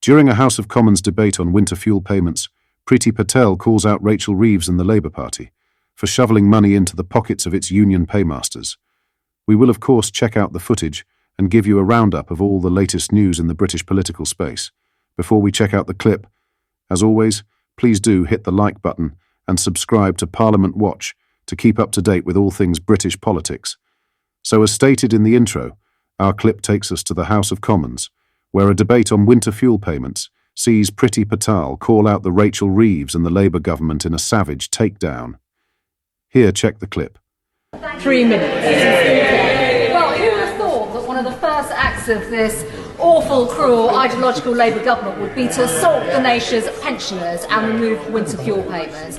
During a House of Commons debate on winter fuel payments, Priti Patel calls out Racheal Reeves and the Labour Party for shoveling money into the pockets of its union paymasters. We will of course check out the footage and give you a roundup of all the latest news in the British political space. Before we check out the clip, as always, please do hit the like button and subscribe to Parliament Watch to keep up to date with all things British politics. So as stated in the intro, our clip takes us to the House of Commons, where a debate on winter fuel payments sees Priti Patel call out the Racheal Reeves and the Labour government in a savage takedown. Here, check the clip. 3 minutes. Well, who would have thought that one of the first acts of this awful, cruel, ideological Labour government would be to assault the nation's pensioners and remove winter fuel payments?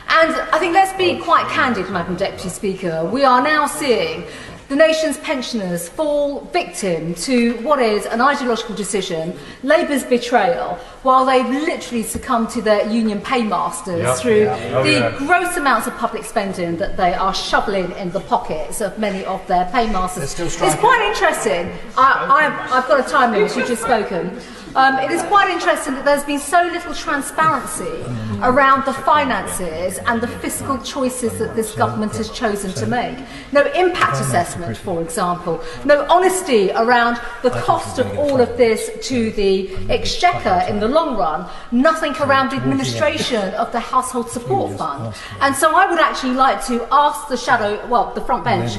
And I think let's be quite candid, Madam Deputy Speaker. We are now seeing the nation's pensioners fall victim to what is an ideological decision, Labour's betrayal, while they've literally succumbed to their union paymasters through the gross amounts of public spending that they are shoveling in the pockets of many of their paymasters. It's quite interesting. I've got a time limit, you've just spoken. It is quite interesting that there's been so little transparency around the finances and the fiscal choices that this government has chosen to make. No impact assessment, for example. No honesty around the cost of all of this to the exchequer in the long run. Nothing around the administration of the Household Support Fund. And so I would actually like to ask the front bench,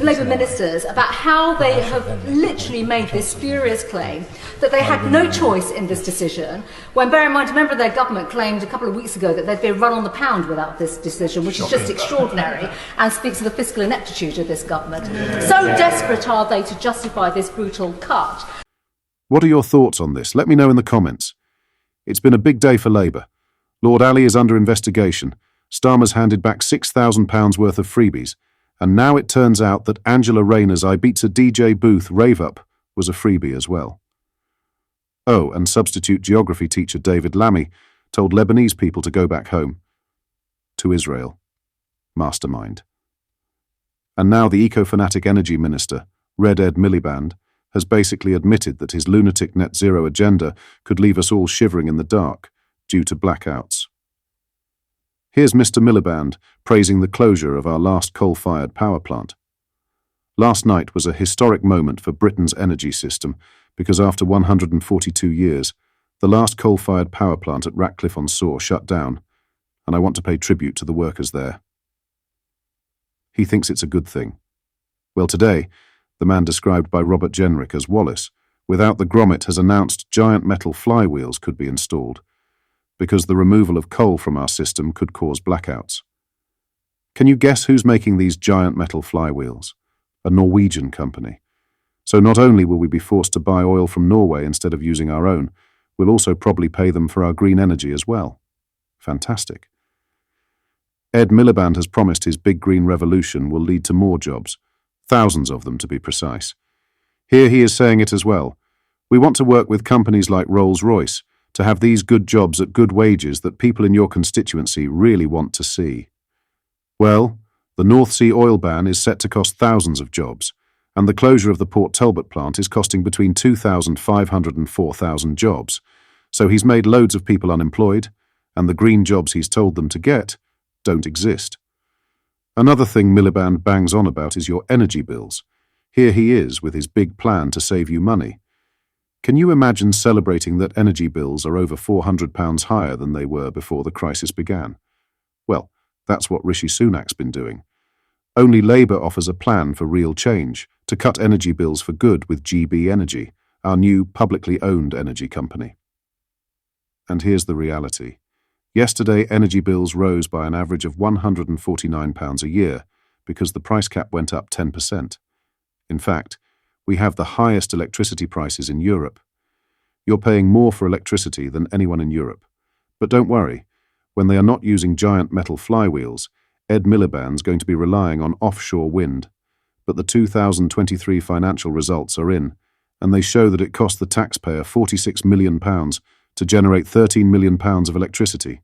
Labour ministers, about how they have literally made this spurious claim that they had no choice in this decision, when, bear in mind, a member of their government claimed a couple of weeks ago that they'd been run on the pound without this decision, which is just extraordinary and speaks to the fiscal ineptitude of this government. So desperate are they to justify this brutal cut. What are your thoughts on this? Let me know in the comments. It's been a big day for Labour. Lord Ali is under investigation. Starmer's handed back £6,000 worth of freebies. And now it turns out that Angela Rayner's Ibiza DJ booth rave-up was a freebie as well. Oh, and substitute geography teacher David Lammy told Lebanese people to go back home. To Israel. Mastermind. And now the eco-fanatic energy minister, Red Ed Miliband, has basically admitted that his lunatic net zero agenda could leave us all shivering in the dark due to blackouts. Here's Mr. Miliband praising the closure of our last coal-fired power plant. Last night was a historic moment for Britain's energy system because after 142 years, the last coal-fired power plant at Racheal shut down, and I want to pay tribute to the workers there. He thinks it's a good thing. Well, today, the man described by Robert Jenrick as Wallace, without the grommet, has announced giant metal flywheels could be installed, because the removal of coal from our system could cause blackouts. Can you guess who's making these giant metal flywheels? A Norwegian company. So not only will we be forced to buy oil from Norway instead of using our own, we'll also probably pay them for our green energy as well. Fantastic. Ed Miliband has promised his big green revolution will lead to more jobs, thousands of them to be precise. Here he is saying it as well. We want to work with companies like Rolls-Royce to have these good jobs at good wages that people in your constituency really want to see. Well, the North Sea oil ban is set to cost thousands of jobs, and the closure of the Port Talbot plant is costing between 2,500 and 4,000 jobs. So he's made loads of people unemployed, and the green jobs he's told them to get don't exist. Another thing Miliband bangs on about is your energy bills. Here he is with his big plan to save you money. Can you imagine celebrating that energy bills are over £400 higher than they were before the crisis began? Well, that's what Rishi Sunak's been doing. Only Labour offers a plan for real change, to cut energy bills for good with GB Energy, our new publicly owned energy company. And here's the reality. Yesterday, energy bills rose by an average of £149 a year because the price cap went up 10%. In fact, we have the highest electricity prices in Europe. You're paying more for electricity than anyone in Europe. But don't worry, when they are not using giant metal flywheels, Ed Miliband's going to be relying on offshore wind. But the 2023 financial results are in, and they show that it cost the taxpayer £46 million to generate £13 million of electricity.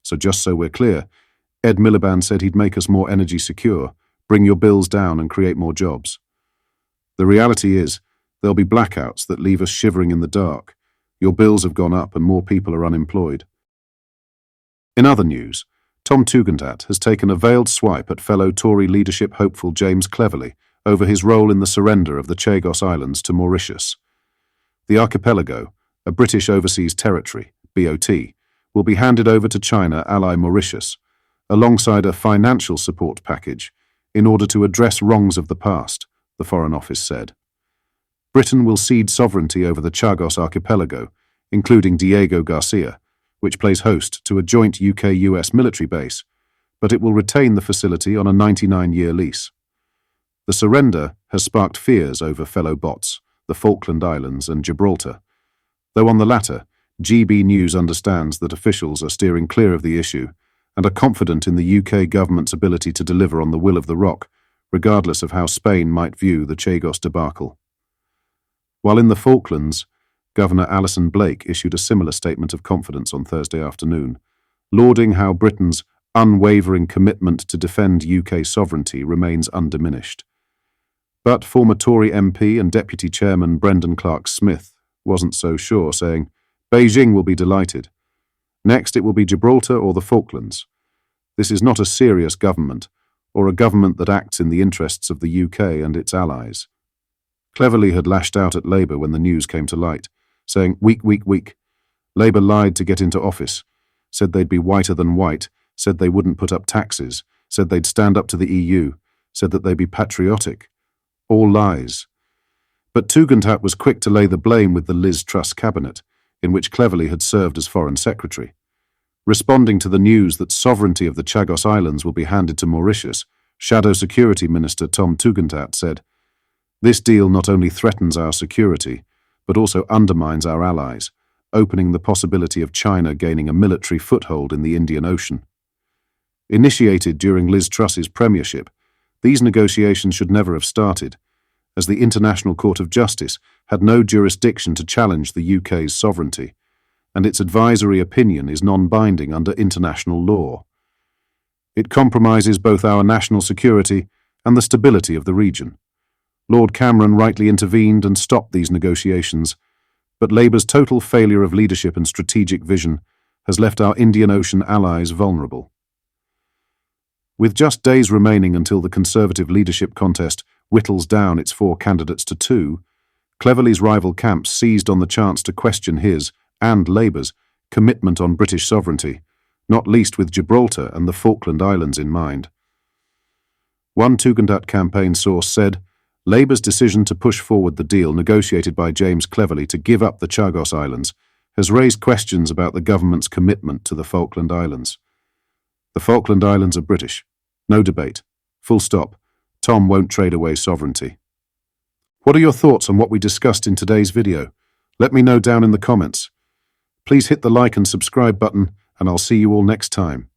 So just so we're clear, Ed Miliband said he'd make us more energy secure, bring your bills down and create more jobs. The reality is, there'll be blackouts that leave us shivering in the dark, Your bills have gone up and more people are unemployed. In other news, Tom Tugendhat has taken a veiled swipe at fellow Tory leadership hopeful James Cleverly over his role in the surrender of the Chagos Islands to Mauritius. The archipelago, a British overseas territory, BOT, will be handed over to China ally Mauritius, alongside a financial support package, in order to address wrongs of the past, the Foreign Office said. Britain will cede sovereignty over the Chagos archipelago, including Diego Garcia, which plays host to a joint UK-US military base, but it will retain the facility on a 99-year lease. The surrender has sparked fears over fellow bots, the Falkland Islands and Gibraltar, though on the latter, GB News understands that officials are steering clear of the issue and are confident in the UK government's ability to deliver on the will of the rock, regardless of how Spain might view the Chagos debacle. While in the Falklands, Governor Alison Blake issued a similar statement of confidence on Thursday afternoon, lauding how Britain's unwavering commitment to defend UK sovereignty remains undiminished. But former Tory MP and Deputy Chairman Brendan Clark-Smith wasn't so sure, saying, "Beijing will be delighted. Next it will be Gibraltar or the Falklands. This is not a serious government, or a government that acts in the interests of the UK and its allies." Cleverly had lashed out at Labour when the news came to light, saying, weak. Labour lied to get into office, said they'd be whiter than white, said they wouldn't put up taxes, said they'd stand up to the EU, said that they'd be patriotic. All lies. But Tugendhat was quick to lay the blame with the Liz Truss cabinet, in which Cleverly had served as Foreign Secretary. Responding to the news that sovereignty of the Chagos Islands will be handed to Mauritius, Shadow Security Minister Tom Tugendhat said, "This deal not only threatens our security, but also undermines our allies, opening the possibility of China gaining a military foothold in the Indian Ocean." Initiated during Liz Truss's premiership, these negotiations should never have started, as the International Court of Justice had no jurisdiction to challenge the UK's sovereignty, and its advisory opinion is non-binding under international law. It compromises both our national security and the stability of the region. Lord Cameron rightly intervened and stopped these negotiations, but Labour's total failure of leadership and strategic vision has left our Indian Ocean allies vulnerable. With just days remaining until the Conservative leadership contest whittles down its 4 candidates to 2, Cleverly's rival camps seized on the chance to question his, and Labour's, commitment on British sovereignty, not least with Gibraltar and the Falkland Islands in mind. One Tugendhat campaign source said, Labour's decision to push forward the deal negotiated by James Cleverly to give up the Chagos Islands has raised questions about the government's commitment to the Falkland Islands. The Falkland Islands are British. No debate. Full stop. Tom won't trade away sovereignty. What are your thoughts on what we discussed in today's video? Let me know down in the comments. Please hit the like and subscribe button, and I'll see you all next time.